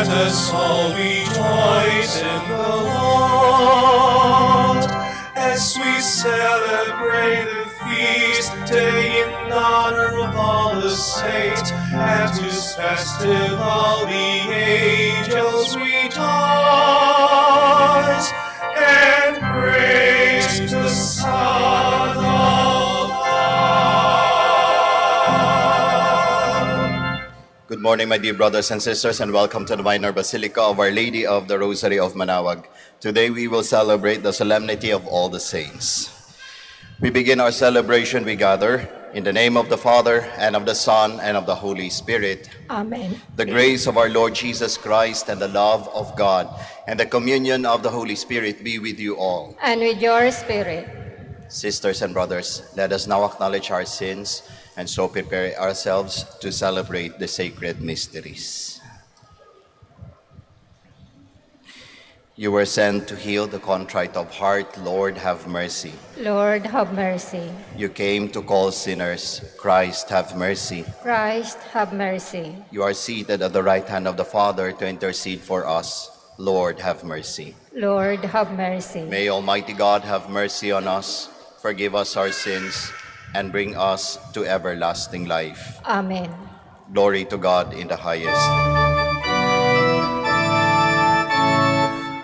Let us all rejoice in the Lord as we celebrate the feast day in honor of all the saints. At whose festival the angels rejoice and praise the Son of God. Good morning, my dear brothers and sisters, and welcome to the Minor Basilica of Our Lady of the Rosary of Manaoag. Today we will celebrate the Solemnity of all the Saints. We begin our celebration, we gather in the name of the Father, and of the Son, and of the Holy Spirit. Amen. The grace of our Lord Jesus Christ, and the love of God, and the communion of the Holy Spirit be with you all. And with your spirit. Sisters and brothers, let us now acknowledge our sins, and so prepare ourselves to celebrate the sacred mysteries. You were sent to heal the contrite of heart. Lord, have mercy. Lord, have mercy. You came to call sinners. Christ, have mercy. Christ, have mercy. You are seated at the right hand of the Father to intercede for us. Lord, have mercy. Lord, have mercy. May Almighty God have mercy on us, forgive us our sins, and bring us to everlasting life. Amen. Glory to God in the highest.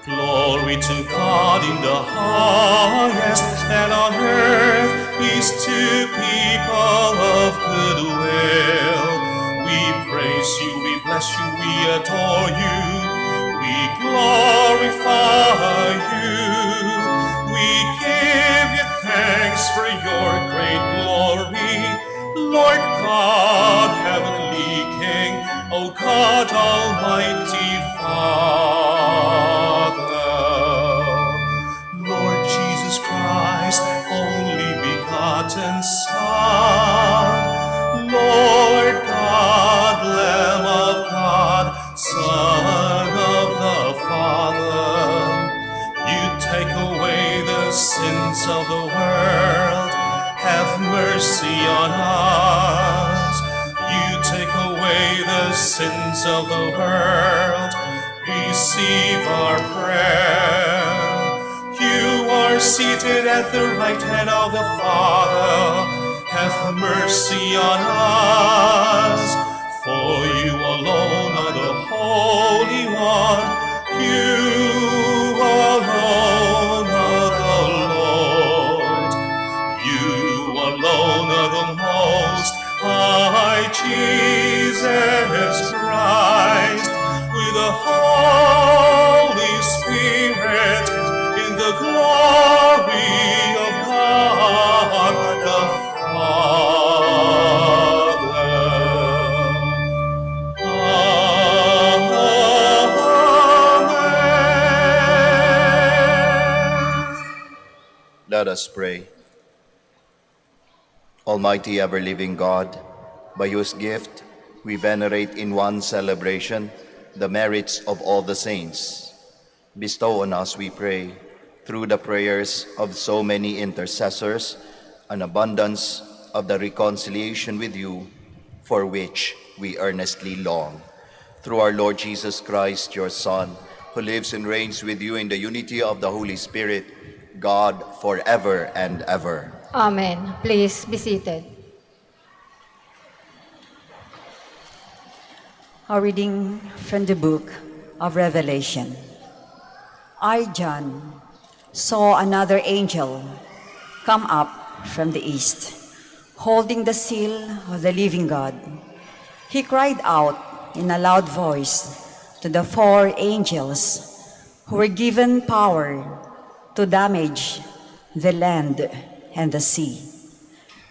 Glory to God in the highest, and on earth peace to people of good will. We praise you, we bless you, we adore you, we glorify you. We give you thanks for your great glory, Lord God, heavenly King, O God, Almighty Father. Lord Jesus Christ, only begotten Son, Lord God, Lamb of God, Son of the Father, you take away the sins of the world, have mercy on us. You take away the sins of the world, receive our prayer. You are seated at the right hand of the Father, have mercy on us. For you alone are the Holy One, you alone are the Lord, you alone are the Most High Jesus Christ, with the Holy Spirit, in the glory of God the Father. Amen. Let us pray. Almighty ever-living God, by whose gift we venerate in one celebration the merits of all the saints, bestow on us, we pray, through the prayers of so many intercessors, an abundance of the reconciliation with you, for which we earnestly long. Through our Lord Jesus Christ, your Son, who lives and reigns with you in the unity of the Holy Spirit, God, forever and ever. Amen. Please be seated. A reading from the book of Revelation. I, John, saw another angel come up from the east, holding the seal of the living God. He cried out in a loud voice to the four angels who were given power to damage the land and the sea.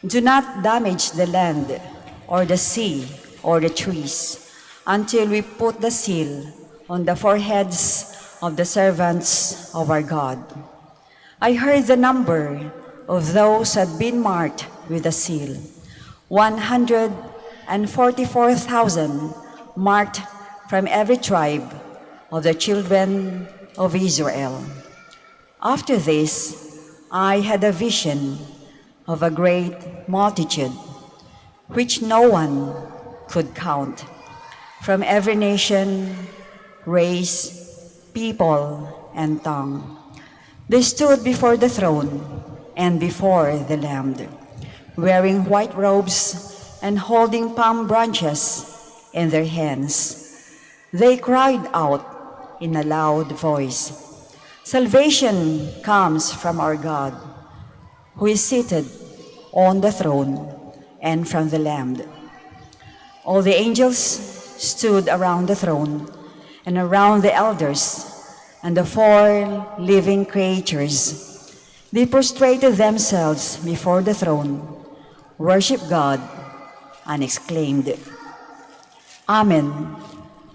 Do not damage the land or the sea or the trees until we put the seal on the foreheads of the servants of our God. I heard the number of those who had been marked with the seal, 144,000 marked from every tribe of the children of Israel. After this, I had a vision of a great multitude, which no one could count, from every nation, race, people, and tongue. They stood before the throne and before the Lamb, wearing white robes and holding palm branches in their hands. They cried out in a loud voice, "Salvation comes from our God, who is seated on the throne, and from the Lamb." All the angels stood around the throne and around the elders and the four living creatures. They prostrated themselves before the throne, worshiped God, and exclaimed, "Amen.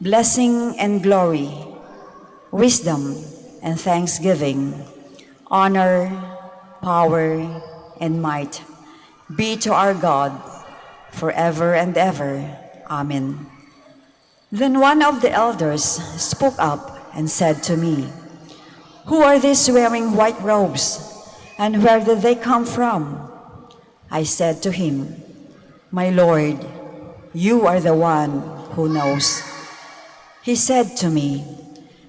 Blessing and glory, wisdom and thanksgiving, honor, power, and might be to our God forever and ever. Amen." Then one of the elders spoke up and said to me, "Who are these wearing white robes, and where did they come from?" I said to him, "My Lord, you are the one who knows." He said to me,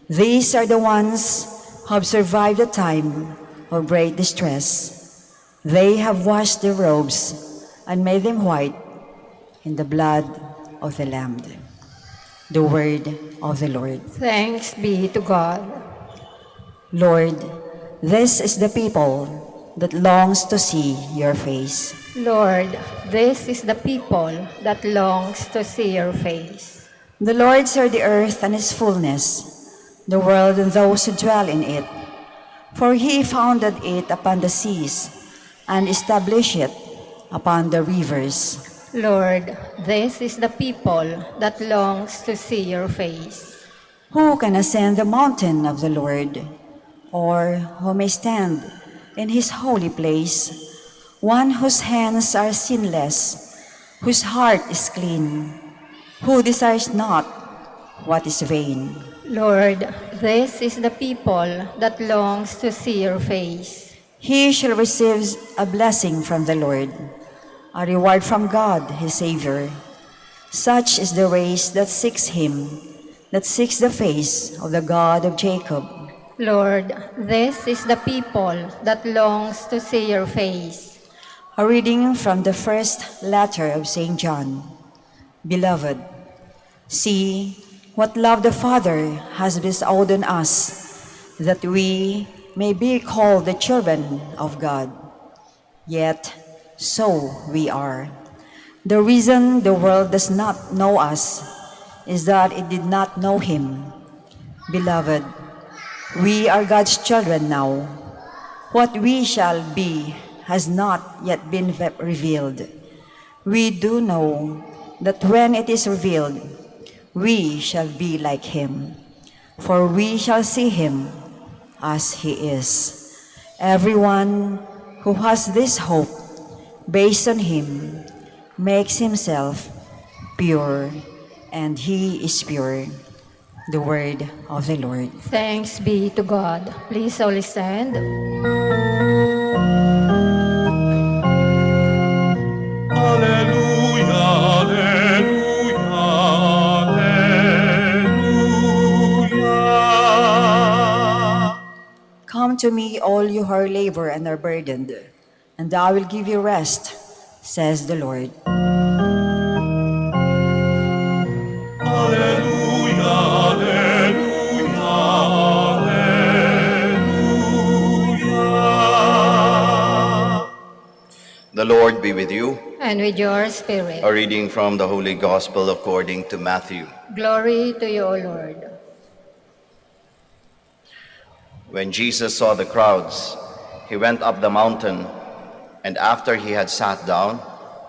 "These are the ones who have survived the time of great distress. They have washed their robes and made them white in the blood of the Lamb." The word of the Lord. Thanks be to God. Lord, this is the people that longs to see your face. Lord, this is the people that longs to see your face. The Lord's are the earth and its fullness, the world and those who dwell in it. For he founded it upon the seas and established it upon the rivers. Lord, this is the people that longs to see your face. Who can ascend the mountain of the Lord, or who may stand in his holy place? One whose hands are sinless, whose heart is clean, who desires not what is vain. Lord, this is the people that longs to see your face. He shall receive a blessing from the Lord, a reward from God his Savior. Such is the race that seeks him, that seeks the face of the God of Jacob. Lord, this is the people that longs to see your face. A reading from the first letter of St. John. Beloved, see what love the Father has bestowed on us, that we may be called the children of God. Yet, so we are. The reason the world does not know us is that it did not know him. Beloved, we are God's children now. What we shall be has not yet been revealed. We do know that when it is revealed, we shall be like him, for we shall see him as he is. Everyone who has this hope based on him makes himself pure, and he is pure. The word of the Lord. Thanks be to God. Please all stand. Alleluia, alleluia, alleluia. Come to me, all you who are labor and are burdened, and I will give you rest, says the Lord. Alleluia, alleluia, alleluia. The Lord be with you. And with your spirit. A reading from the Holy Gospel according to Matthew. Glory to you, O Lord. When Jesus saw the crowds, he went up the mountain, and after he had sat down,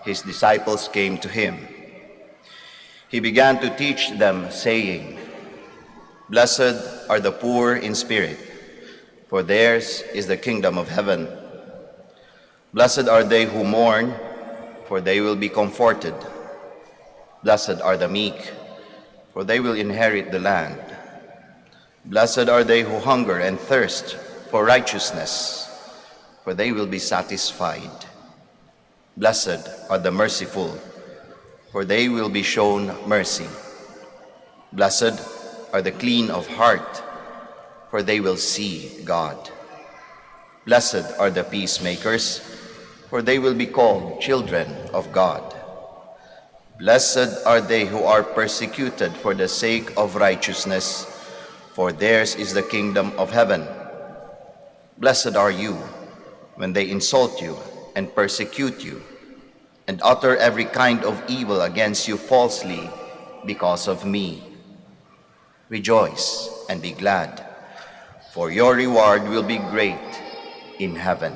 his disciples came to him. He began to teach them, saying, "Blessed are the poor in spirit, for theirs is the kingdom of heaven. Blessed are they who mourn, for they will be comforted. Blessed are the meek, for they will inherit the land. Blessed are they who hunger and thirst for righteousness, for they will be satisfied. Blessed are the merciful, for they will be shown mercy. Blessed are the clean of heart, for they will see God. Blessed are the peacemakers, for they will be called children of God. Blessed are they who are persecuted for the sake of righteousness, for theirs is the kingdom of heaven. Blessed are you when they insult you and persecute you, and utter every kind of evil against you falsely because of me. Rejoice and be glad, for your reward will be great in heaven.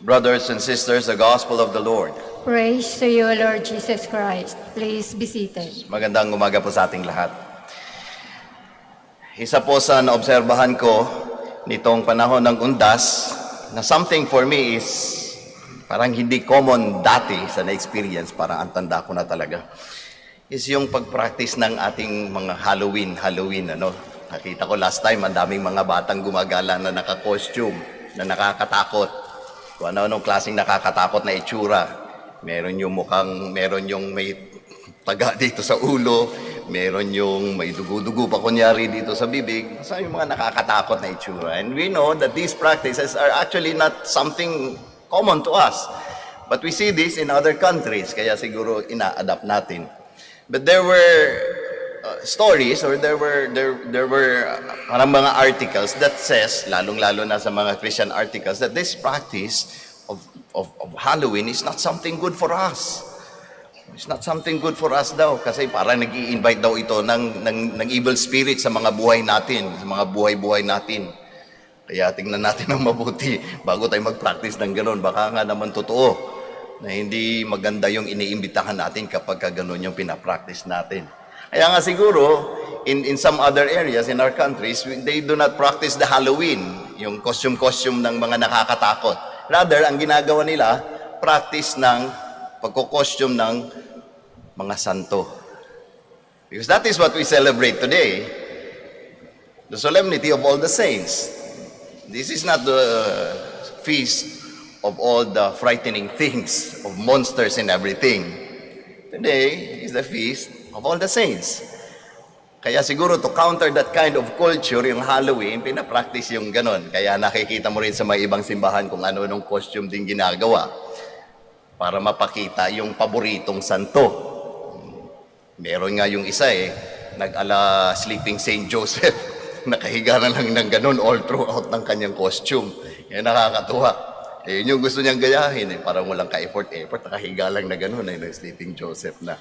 Brothers and sisters, the gospel of the Lord. Praise to you, Lord Jesus Christ. Please be seated. Magandang umaga po sa ating lahat. Isa po sa naobserbahan ko nitong panahon ng undas na something for me is parang hindi common dati sa na-experience, parang ang tanda ko na talaga, is yung pag-practice ng ating mga Halloween. Nakita ko last time, ang daming mga batang gumagala na naka-costume, na nakakatakot. Kung ano-anong klaseng nakakatakot na itsura. Meron yung may taga dito sa ulo, meron yung may dugo-dugo pa kunyari dito sa bibig. Basta yung mga nakakatakot na itsura. And we know that these practices are actually not something common to us. But we see this in other countries, kaya siguro ina-adapt natin. But there were stories, or there were parang mga articles that says, lalong-lalo na sa mga Christian articles, that this practice of Halloween is not something good for us. It's not something good for us daw, kasi parang nag-i-invite daw ito ng evil spirit sa mga buhay natin, sa mga buhay-buhay natin. Kaya tingnan natin ng mabuti bago tayo mag-practice ng gano'n. Baka nga naman totoo na hindi maganda yung iniimbitahan natin kapag gano'n yung pinapractice natin. Kaya nga siguro, in some other areas in our countries, they do not practice the Halloween, yung costume-costume ng mga nakakatakot. Rather, ang ginagawa nila, practice ng pagko-costume ng mga santo. Because that is what we celebrate today, the Solemnity of all the saints. This is not the feast of all the frightening things, of monsters and everything. Today is the feast of all the saints. Kaya siguro to counter that kind of culture, yung Halloween, pinapractice yung ganon. Kaya nakikita mo rin sa may ibang simbahan kung ano-anong costume din ginagawa para mapakita yung paboritong santo. Meron nga yung isa nag-ala Sleeping Saint Joseph, nakahiga na lang ng ganon all throughout ng kanyang costume. Yan nakakatuwa. Yun yung gusto niyang gayahin, parang walang ka-effort, nakahiga lang na ganon, ng Sleeping Joseph na.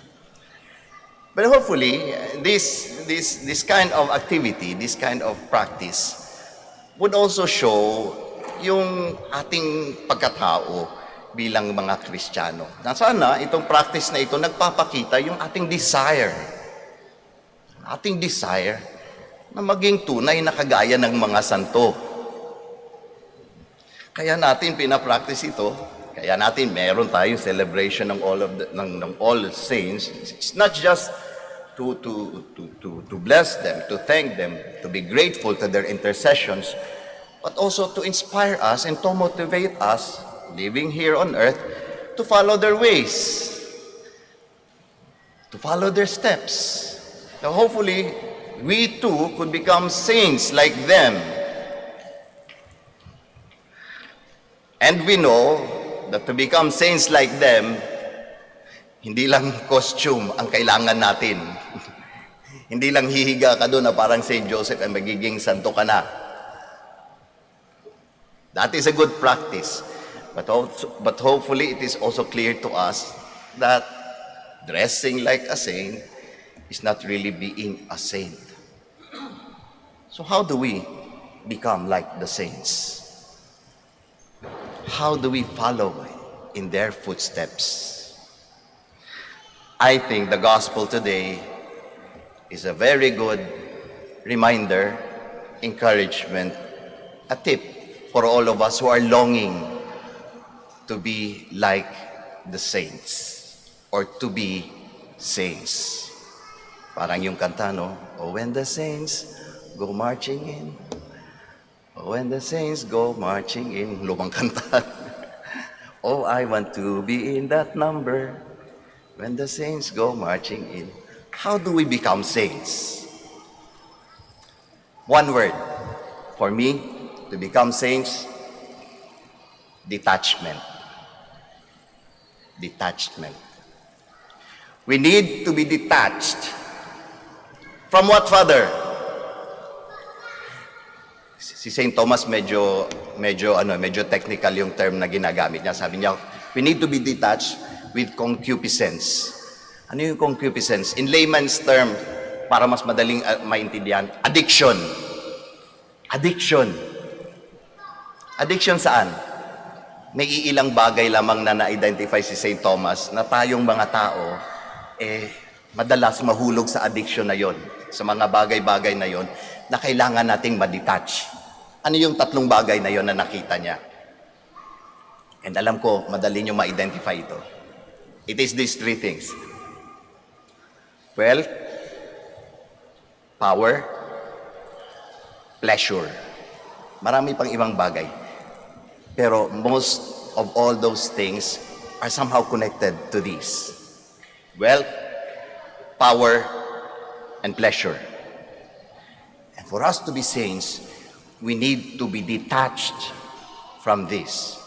But hopefully, this kind of activity, this kind of practice, would also show yung ating pagkatao bilang mga Kristiyano. Na sana itong practice na ito nagpapakita yung ating desire na maging tunay na kagaya ng mga santo. Kaya natin pinapractice ito. Kaya natin meron tayong celebration ng all the saints. It's not just to bless them, to thank them, to be grateful to their intercessions, but also to inspire us and to motivate us living here on earth to follow their ways, to follow their steps. Now hopefully, we too could become saints like them. And we know that to become saints like them, hindi lang costume ang kailangan natin. Hindi lang hihiga ka doon na parang Saint Joseph ay magiging santo ka na. That is a good practice. But hopefully it is also clear to us that dressing like a saint is not really being a saint. So how do we become like the saints? How do we follow in their footsteps? I think the gospel today is a very good reminder, encouragement, a tip for all of us who are longing to be like the saints or to be saints. Parang yung kanta, no? Oh, when the saints go marching in. Oh, when the saints go marching in. Lumang kanta. Oh, I want to be in that number. When the saints go marching in. How do we become saints? One word. For me, to become saints, detachment. Detachment. We need to be detached. From what, Father? Si St. Thomas medyo technical yung term na ginagamit niya. Sabi niya, we need to be detached with concupiscence. Ano yung concupiscence? In layman's term, para mas madaling maintindihan, addiction. Addiction. Addiction saan? May iilang bagay lamang na na-identify si St. Thomas na tayong mga tao, madalas mahulog sa addiction na yon, sa mga bagay-bagay na yon, na kailangan nating ma-detach. Ano yung tatlong bagay na yon na nakita niya? And alam ko, madali niyo ma-identify ito. It is these three things. Wealth, power, pleasure. Marami pang ibang bagay. Pero most of all those things are somehow connected to these. Wealth, power, and pleasure. And for us to be saints, we need to be detached from this.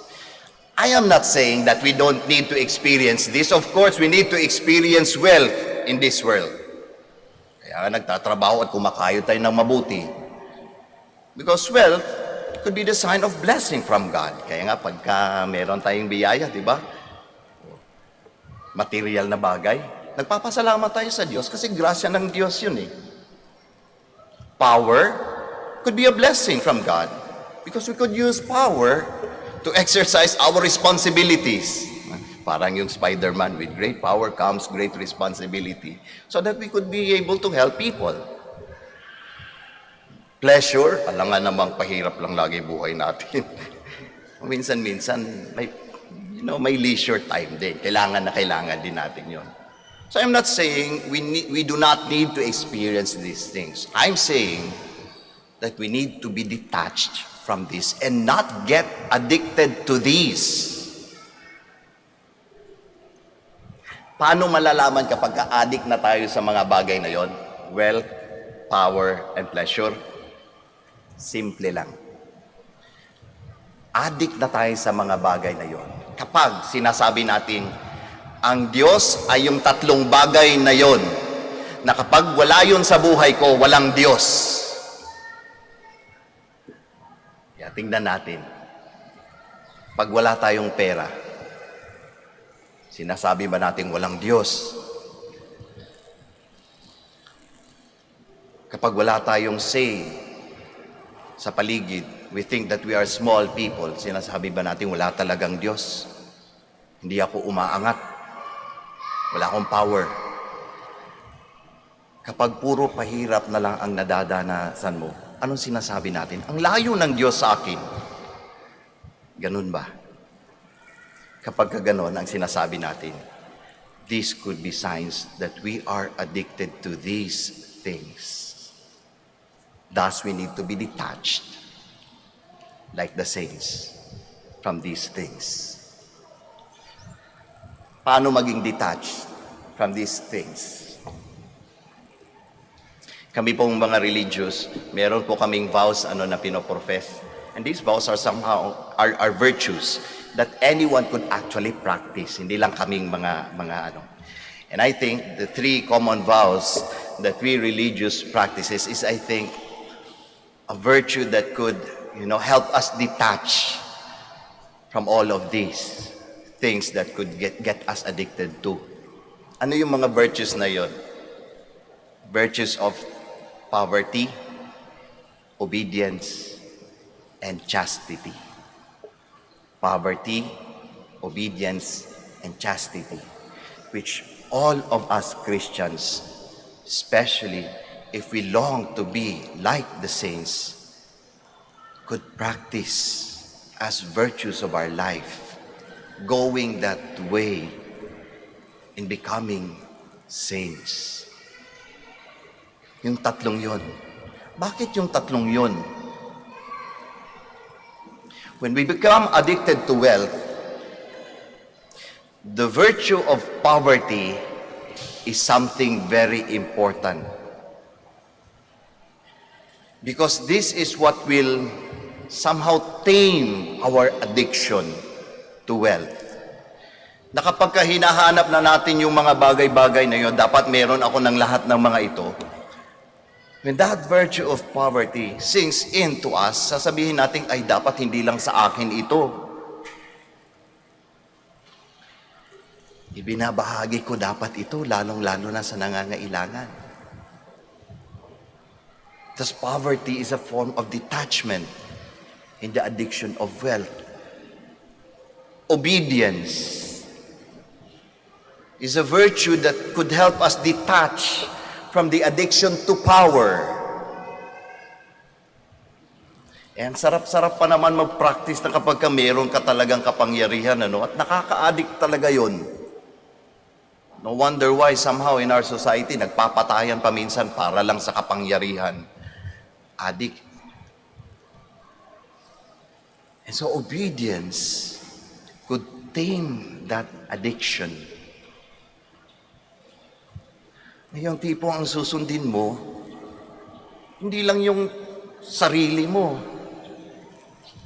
I am not saying that we don't need to experience this. Of course, we need to experience wealth in this world. Kaya nagtatrabaho at kumakayo tayo ng mabuti. Because wealth could be the sign of blessing from God. Kaya nga, pagka meron tayong biyaya, di ba? Material na bagay. Nagpapasalamat tayo sa Diyos kasi grasya ng Diyos yun eh. Power could be a blessing from God because we could use power to exercise our responsibilities. Parang yung Spider-Man, with great power comes great responsibility, so that we could be able to help people. Pleasure, alam nga namang pahirap lang lagi buhay natin. Minsan-minsan, may leisure time din. Kailangan din natin yon. So I'm not saying we do not need to experience these things. I'm saying that we need to be detached from this and not get addicted to these. Paano malalaman kapag ka-addict na tayo sa mga bagay na yon? Wealth, power, and pleasure? Simple lang. Addict na tayo sa mga bagay na yon kapag sinasabi natin, ang Diyos ay yung tatlong bagay na yon, na kapag wala yun sa buhay ko, walang Diyos. Kaya tingnan natin. Pag wala tayong pera, sinasabi ba natin walang Diyos? Kapag wala tayong say sa paligid, we think that we are small people. Sinasabi ba natin wala talagang Diyos? Hindi ako umaangat. Wala akong power. Kapag puro pahirap na lang ang nadadanasan mo, anong sinasabi natin? Ang layo ng Diyos sa akin. Ganun ba? Kapag gano'n ang sinasabi natin, these could be signs that we are addicted to these things. Thus, we need to be detached, like the saints, from these things. Paano maging detached from these things? Kami pong mga religious, meron po kaming vows na pinoprofess. And these vows are somehow are virtues that anyone could actually practice. Hindi lang kaming mga ano. And I think the three common vows that we religious practices is, I think, a virtue that could, help us detach from all of these things that could get us addicted to. Ano yung mga virtues na yon? Virtues of poverty, obedience, and chastity. Poverty, obedience, and chastity, which all of us Christians, especially if we long to be like the saints, could practice as virtues of our life, going that way in becoming saints. Yung tatlong yun. Bakit yung tatlong yun? When we become addicted to wealth, the virtue of poverty is something very important. Because this is what will somehow tame our addiction to wealth. Na kapag hinahanap na natin yung mga bagay-bagay na yun, dapat meron ako ng lahat ng mga ito. When that virtue of poverty sinks into us, sasabihin natin, ay dapat hindi lang sa akin ito. Ibinabahagi ko dapat ito, lalong-lalo na sa nangangailangan. Thus, poverty is a form of detachment in the addiction of wealth. Obedience is a virtue that could help us detach from the addiction to power. And sarap-sarap pa naman mag-practice na kapag meron ka talagang kapangyarihan, at nakaka-addict talaga yun. No wonder why somehow in our society, nagpapatayan pa minsan para lang sa kapangyarihan. Addict. And so obedience could tame that addiction. Yung tipo ang susundin mo, hindi lang yung sarili mo.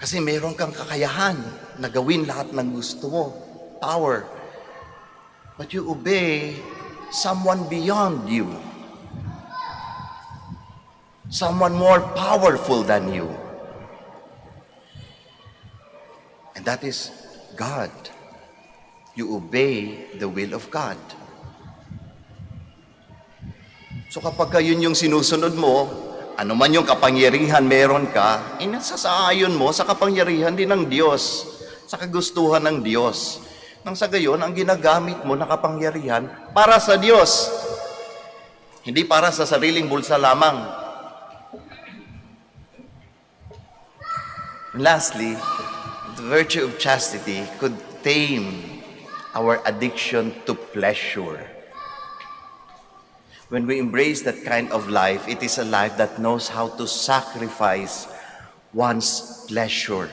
Kasi meron kang kakayahan na gawin lahat ng gusto mo. Power. But you obey someone beyond you. Someone more powerful than you. And that is God. You obey the will of God. So kapag yun yung sinusunod mo, ano man yung kapangyarihan meron ka, inasasaayon mo sa kapangyarihan din ng Diyos, sa kagustuhan ng Diyos. Nang sa gayon, ang ginagamit mo na kapangyarihan para sa Diyos, hindi para sa sariling bulsa lamang. And lastly, the virtue of chastity could tame our addiction to pleasure. When we embrace that kind of life, it is a life that knows how to sacrifice one's pleasure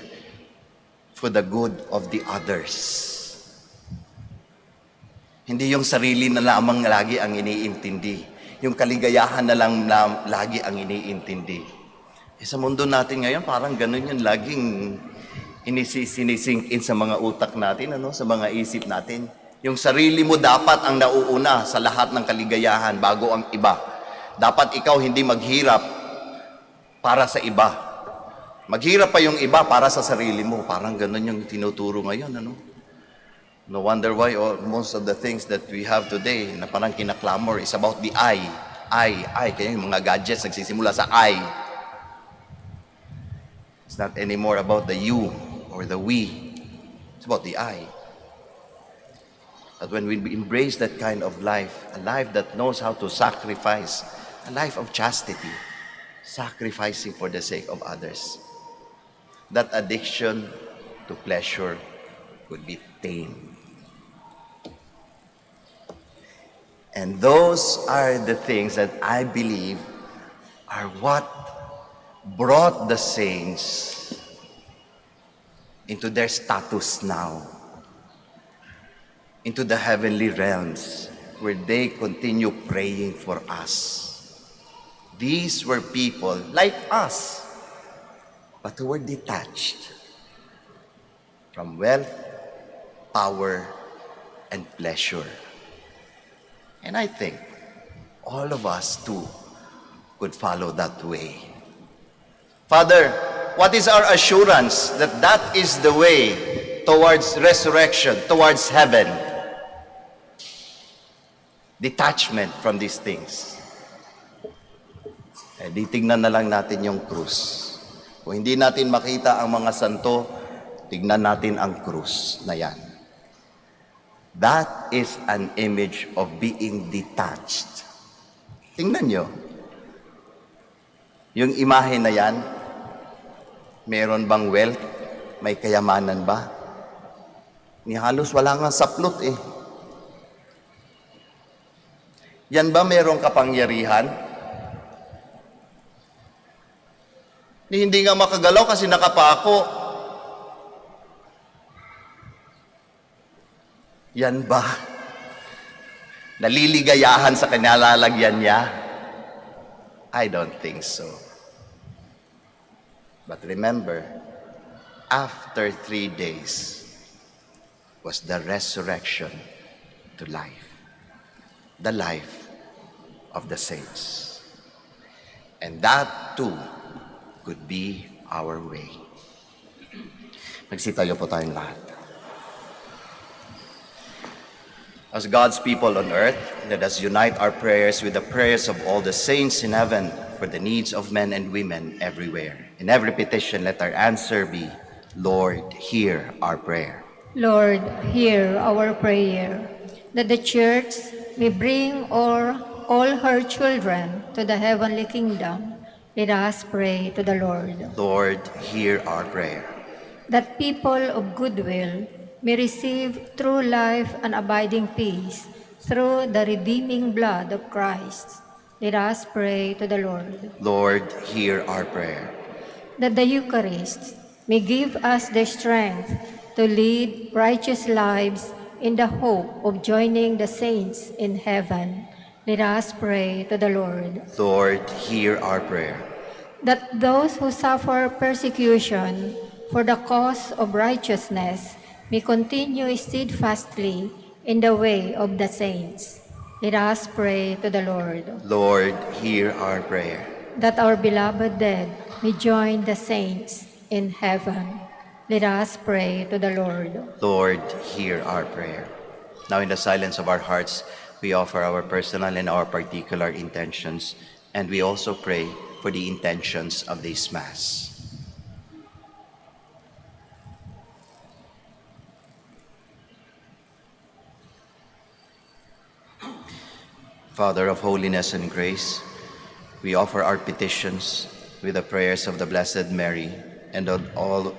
for the good of the others. Hindi yung sarili na lamang lagi ang iniintindi. Yung kaligayahan na lang lagi ang iniintindi. Sa mundo natin ngayon, parang ganun yung laging sinisink in sa mga utak natin, sa mga isip natin. Yung sarili mo dapat ang nauuna sa lahat ng kaligayahan bago ang iba. Dapat ikaw hindi maghirap para sa iba. Maghirap pa yung iba para sa sarili mo. Parang ganun yung tinuturo ngayon, No wonder why most of the things that we have today na parang kinaklamor is about the I. Kaya yung mga gadgets nagsisimula sa I. It's not anymore about the you or the we. It's about the I. But when we embrace that kind of life, a life that knows how to sacrifice, a life of chastity, sacrificing for the sake of others, that addiction to pleasure would be tamed. And those are the things that I believe are what brought the saints into their status now, into the heavenly realms where they continue praying for us. These were people like us, but who were detached from wealth, power, and pleasure. And I think all of us too could follow that way. Father, what is our assurance that that is the way towards resurrection, towards heaven? Detachment from these things. Di tignan na lang natin yung krus. Kung hindi natin makita ang mga santo, tignan natin ang krus na yan. That is an image of being detached. Tingnan nyo. Yung imahe na yan, meron bang wealth? May kayamanan ba? Ni halos wala nga saplot eh. Yan ba merong kapangyarihan? Hindi nga makagalaw kasi nakapako. Yan ba Naliligayahan sa kinalalagyan niya? I don't think so. But remember, after 3 days was the resurrection to life. The life of the saints. And that too could be our way. Magsitayo po tayong lahat. As God's people on earth, let us unite our prayers with the prayers of all the saints in heaven for the needs of men and women everywhere. In every petition, let our answer be, Lord, hear our prayer. Lord, hear our prayer, that the Church may bring all her children to the heavenly kingdom. Let us pray to the Lord. Lord, hear our prayer. That people of goodwill may receive true life and abiding peace through the redeeming blood of Christ. Let us pray to the Lord. Lord, hear our prayer. That the Eucharist may give us the strength to lead righteous lives in the hope of joining the saints in heaven. Let us pray to the Lord. Lord, hear our prayer. That those who suffer persecution for the cause of righteousness may continue steadfastly in the way of the saints. Let us pray to the Lord. Lord, hear our prayer. That our beloved dead may join the saints in heaven. Let us pray to the Lord. Lord, hear our prayer. Now in the silence of our hearts, we offer our personal and our particular intentions, and we also pray for the intentions of this Mass. Father of holiness and grace, we offer our petitions with the prayers of the Blessed Mary and all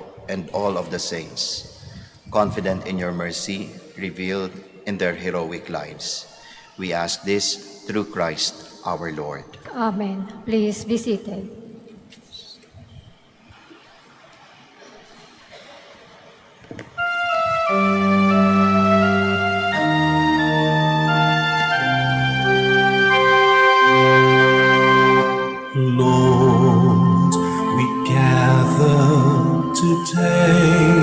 of the saints, confident in your mercy revealed in their heroic lives. We ask this through Christ our Lord. Amen. Please be seated. Lord, we gather today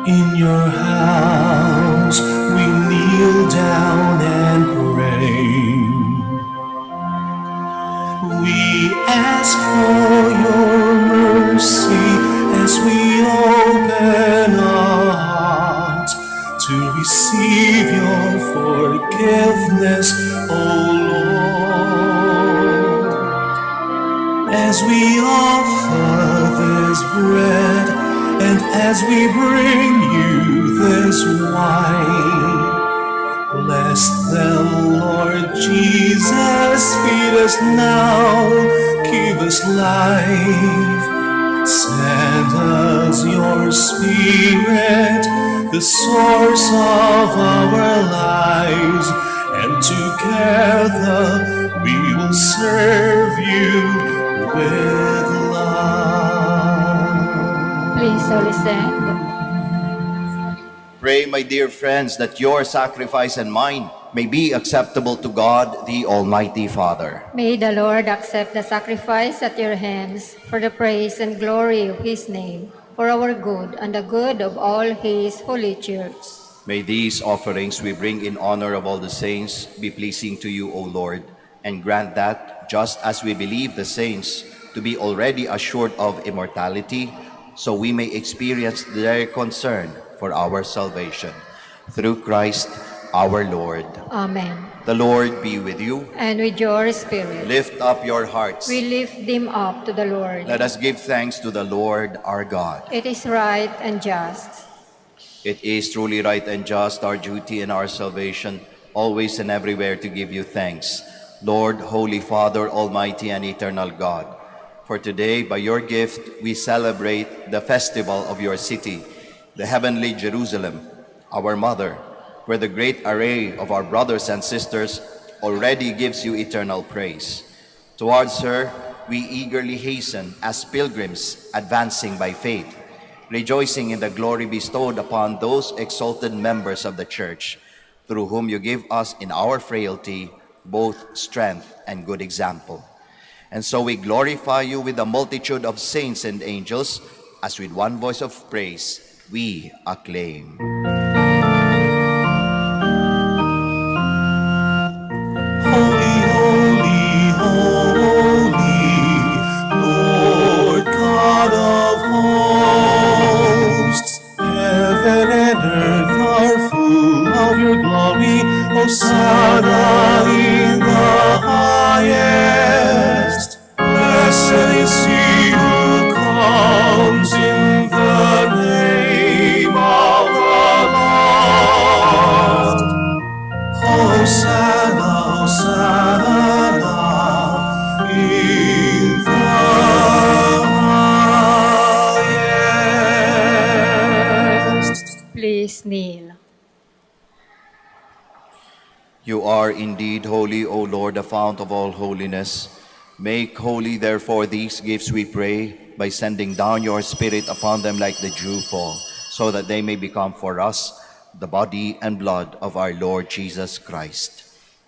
in your house. We kneel down and pray. We ask for your mercy as we open our hearts to receive your forgiveness, O Lord. As we offer this bread and as we bring you this wine, bless them, Lord Jesus, feed us now, give us life. Send us your Spirit, the source of our lives, and together we will serve you with love. Please all stand. Pray, my dear friends, that your sacrifice and mine may be acceptable to God, the Almighty Father. May the Lord accept the sacrifice at your hands for the praise and glory of his name, for our good and the good of all his holy church. May these offerings we bring in honor of all the saints be pleasing to you, O Lord, and grant that, just as we believe the saints to be already assured of immortality, so we may experience their concern for our salvation. Through Christ our Lord. Amen. The Lord be with you. And with your spirit. Lift up your hearts. We lift them up to the Lord. Let us give thanks to the Lord our God. It is right and just. It is truly right and just, our duty and our salvation, always and everywhere to give you thanks, Lord, Holy Father, Almighty and Eternal God. For today, by your gift, we celebrate the festival of your city, the heavenly Jerusalem, our mother, where the great array of our brothers and sisters already gives you eternal praise. Towards her, we eagerly hasten as pilgrims advancing by faith, rejoicing in the glory bestowed upon those exalted members of the Church. through whom you give us in our frailty both strength and good example. And so we glorify you with the multitude of saints and angels, as with one voice of praise we acclaim. Holy, holy, holy, Lord God of hosts. Heaven and earth are full of your glory. Hosanna in the highest. Blessed is he who comes in the name of the Lord. Hosanna, Hosanna in the highest. Please kneel. You are indeed holy, O Lord, the fount of all holiness. Make holy, therefore, these gifts, we pray, by sending down your Spirit upon them like the dewfall, so that they may become for us the body and blood of our Lord Jesus Christ.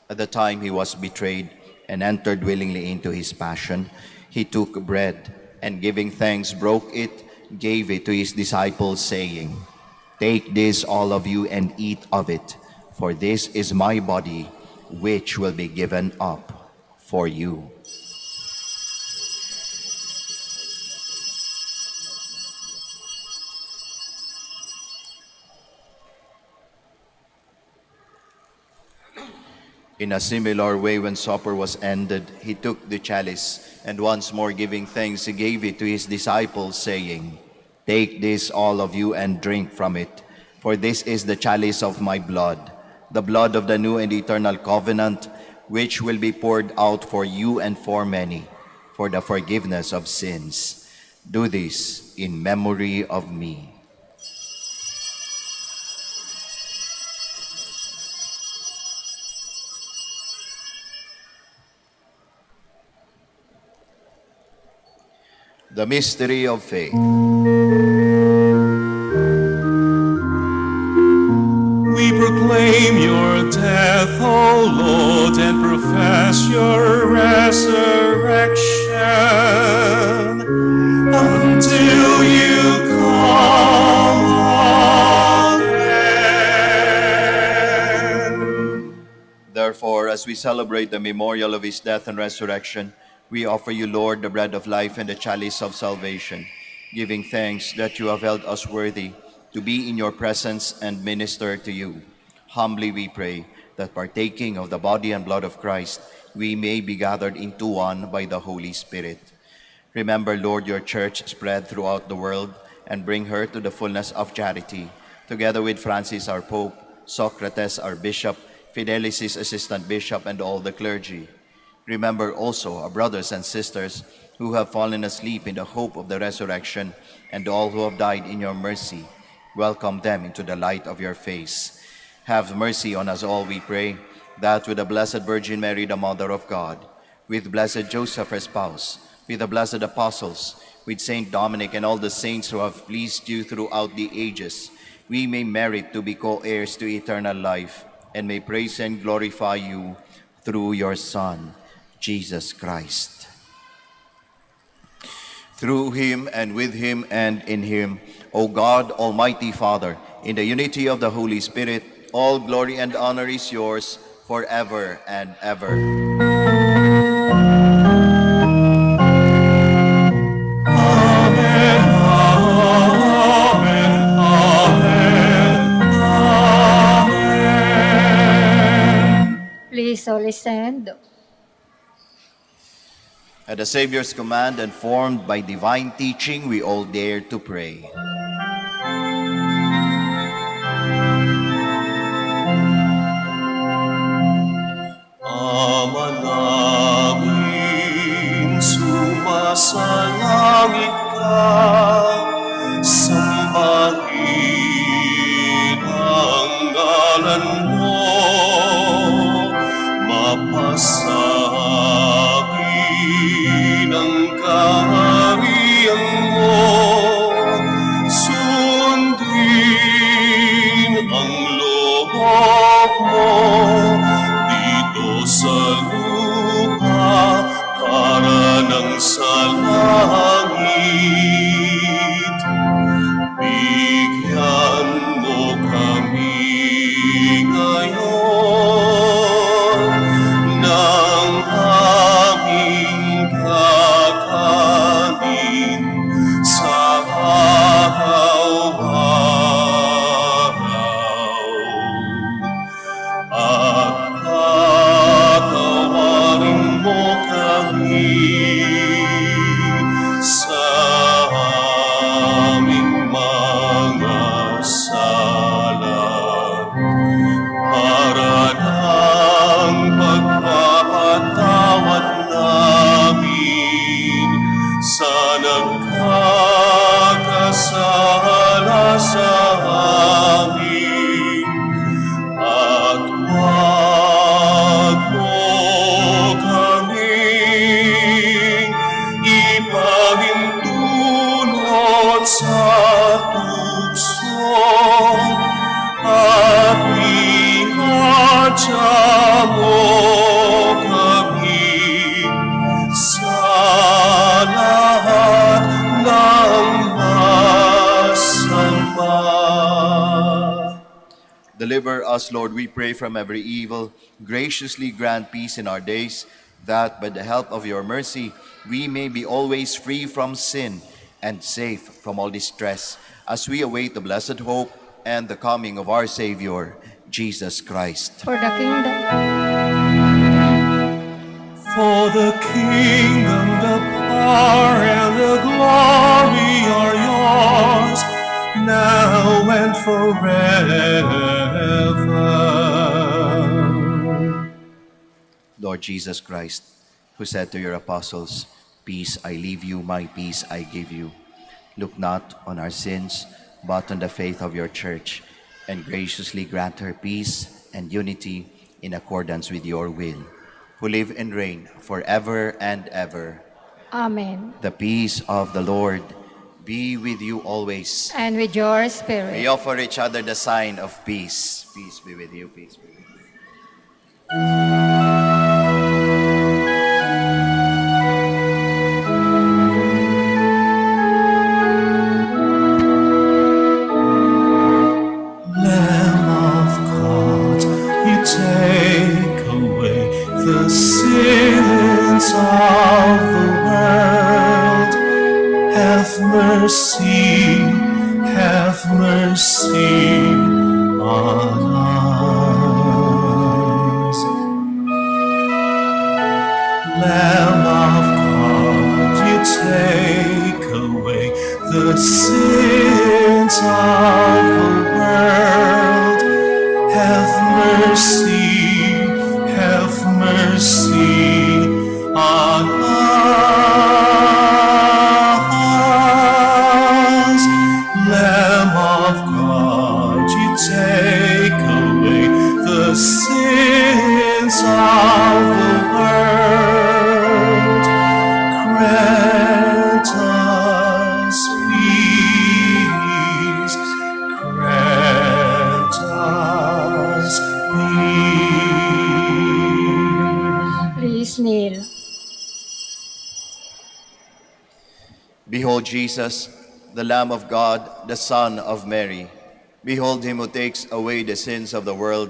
At the time he was betrayed and entered willingly into his passion, he took bread and giving thanks broke it, gave it to his disciples, saying, "Take this, all of you, and eat of it, for this is my body, which will be given up for you." In a similar way, when supper was ended, he took the chalice, and once more giving thanks, he gave it to his disciples, saying, "Take this, all of you, and drink from it, for this is the chalice of my blood, the blood of the new and eternal covenant, which will be poured out for you and for many, for the forgiveness of sins. Do this in memory of me." The mystery of faith. We proclaim your death, O Lord, and profess your resurrection until you come again. Therefore, as we celebrate the memorial of his death and resurrection, we offer you, Lord, the bread of life and the chalice of salvation, giving thanks that you have held us worthy to be in your presence and minister to you. Humbly we pray that, partaking of the body and blood of Christ, we may be gathered into one by the Holy Spirit. Remember, Lord, your church spread throughout the world, and bring her to the fullness of charity, together with Francis our Pope, Socrates our Bishop, Fidelis his Assistant Bishop, and all the clergy. Remember also our brothers and sisters who have fallen asleep in the hope of the resurrection, and all who have died in your mercy. Welcome them into the light of your face. Have mercy on us all, we pray, that with the Blessed Virgin Mary, the Mother of God, with Blessed Joseph, her spouse, with the blessed apostles, with Saint Dominic and all the saints who have pleased you throughout the ages, we may merit to be co-heirs to eternal life, and may praise and glorify you through your Son, Jesus Christ. Through him, and with him, and in him, O God, Almighty Father, in the unity of the Holy Spirit, all glory and honor is yours forever and ever. Amen, amen, amen, amen. Please all stand. At the Savior's command and formed by divine teaching, we all dare to pray. Ama namin, sumasalangit ka, sambahin ang ngalan mo, mapasangin ang kaharian mo, sundin ang loob mo. Lord sa tukso, at ihatya mo kami sa lahat ng masama. Deliver us, Lord, we pray, from every evil. Graciously grant peace in our days, that by the help of your mercy we may be always free from sin and safe from all distress, as we await the blessed hope and the coming of our Savior, Jesus Christ. For the kingdom, For the kingdom, the power, and the glory are yours, now and forever. Lord Jesus Christ, who said to your apostles, "Peace I leave you, my peace I give you," look not on our sins, but on the faith of your church, and graciously grant her peace and unity in accordance with your will, who live and reign forever and ever. Amen. The peace of the Lord be with you always. And with your We spirit. offer each other the sign of peace. Peace be with you, peace be with you. Lamb of God, you take away the sins of the world. Have mercy on us. Lamb of God, you take away the sins of the world. Have mercy on us. Lamb of God, you take away the sins of the world. Grant us peace. Grant us peace. Please kneel. Behold Jesus, the Lamb of God, the Son of Mary. Behold him who takes away the sins of the world.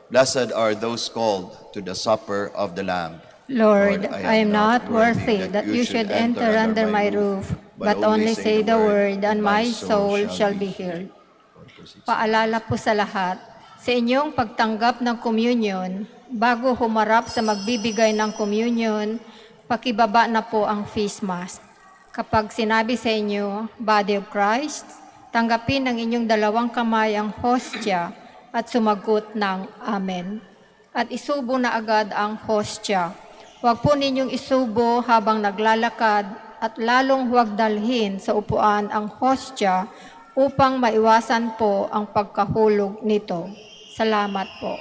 Blessed are those called to the supper of the Lamb. Lord, I am not worthy that you should enter under my roof, but only say the word, and my soul shall be healed. Paalala po sa lahat, sa inyong pagtanggap ng communion, bago humarap sa magbibigay ng communion, pakibaba na po ang face mask. Kapag sinabi sa inyo, Body of Christ, tanggapin ng inyong dalawang kamay ang hostya at sumagot ng Amen. At isubo na agad ang hostya. Huwag po ninyong isubo habang naglalakad at lalong huwag dalhin sa upuan ang hostya upang maiwasan po ang pagkahulog nito. Salamat po.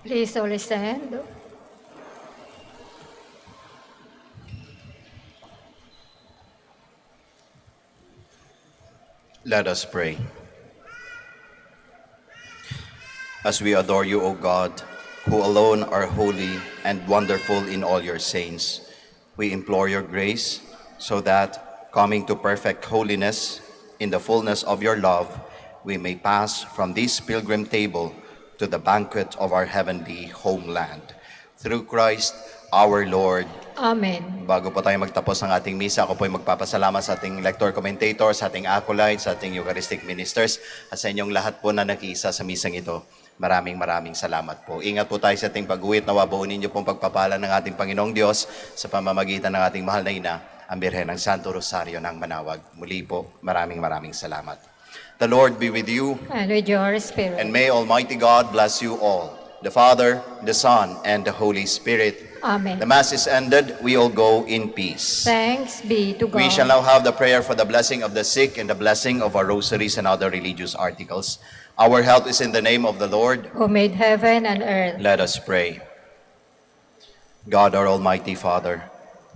Please all stand. Let us pray. As we adore you, O God, who alone are holy and wonderful in all your saints, we implore your grace so that, coming to perfect holiness in the fullness of your love, we may pass from this pilgrim table to the banquet of our heavenly homeland. Through Christ our Lord. Amen. Bago po tayo magtapos ng ating misa, ako po ay magpapasalamat sa ating lector commentator, sa ating acolytes, sa ating Eucharistic ministers, at sa inyong lahat po na nakiisa sa misang ito. Maraming salamat po. Ingat po tayo sa ating pag-uwit. Nawa buunin niyo pong pagpapala ng ating Panginoong Diyos sa pamamagitan ng ating mahal na ina, ang Birhen ng Santo Rosario ng Manaoag. Muli po, maraming salamat. The Lord be with you. And with your spirit. And may Almighty God bless you all, the Father, the Son, and the Holy Spirit. Amen. The Mass is ended. We all go in peace. Thanks be to God. We shall now have the prayer for the blessing of the sick and the blessing of our rosaries and other religious articles. Our help is in the name of the Lord, Who made heaven and earth. Let us pray. God, our Almighty Father,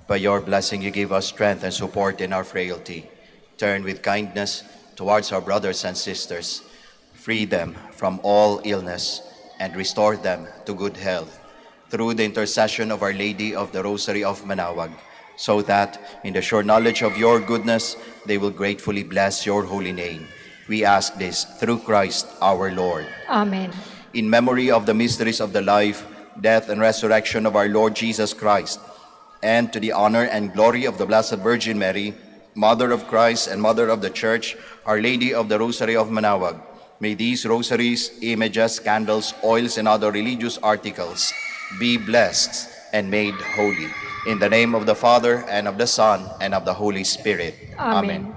by your blessing you give us strength and support in our frailty. Turn with kindness towards our brothers and sisters. Free them from all illness and restore them to good health through the intercession of Our Lady of the Rosary of Manaoag, so that in the sure knowledge of your goodness they will gratefully bless your holy name. We ask this through Christ our Lord. Amen. In memory of the mysteries of the life, death, and resurrection of our Lord Jesus Christ, and to the honor and glory of the Blessed Virgin Mary, Mother of Christ and Mother of the Church, Our Lady of the Rosary of Manaoag, may these rosaries, images, candles, oils, and other religious articles be blessed and made holy. In the name of the Father, and of the Son, and of the Holy Spirit. Amen.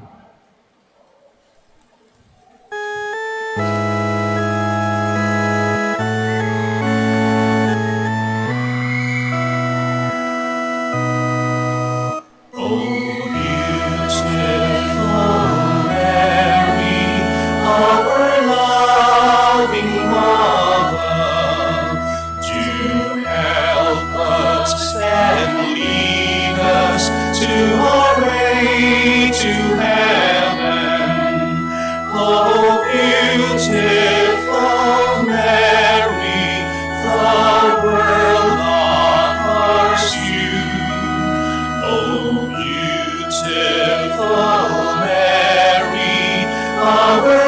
Our